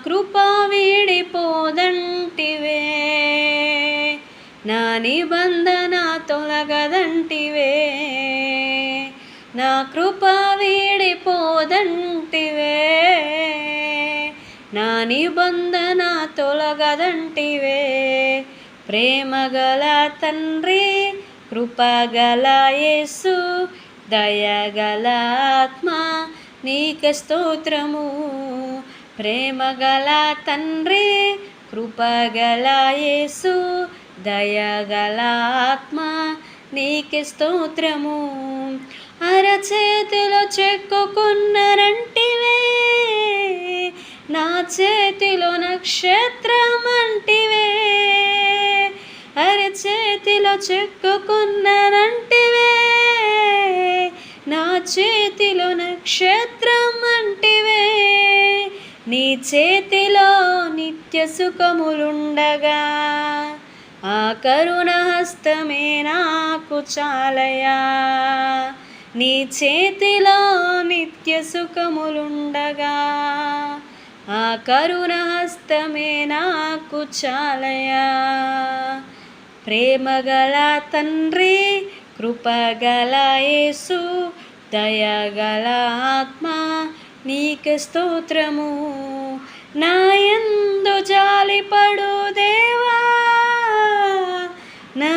కృప వీడిపోదంటివే, నా నిబంధన తొలగదంటివే, నా కృప వీడిపోదంటివే, నా నిబంధన తొలగదంటివే. ప్రేమగల తండ్రి, కృపగల యేసు, దయగల ఆత్మ నీకే స్తోత్రము. ప్రేమగల తండ్రి, కృపగల యేసు, దయగల ఆత్మ నీకే స్తోత్రము. అరచేతిలో చెక్కుకున్నరంటివే, నా చేతిలో నక్షత్రమంటివే, అరచేతిలో చెక్కుకున్నరంటివే, నా చేతిలో నక్షత్రమంటివే. నీ చేతిలో నిత్య సుఖములుండగా, ఆ కరుణ హస్తమే నాకు చాలయా. నీ చేతిలో నిత్య సుఖములుండగా, ఆ కరుణ హస్తమే నాకు చాలయా. ప్రేమగల తండ్రి, కృపగల యేసు, దయగల ఆత్మ నీకే స్తోత్రము. నా యందు జాలిపడు దేవా, నా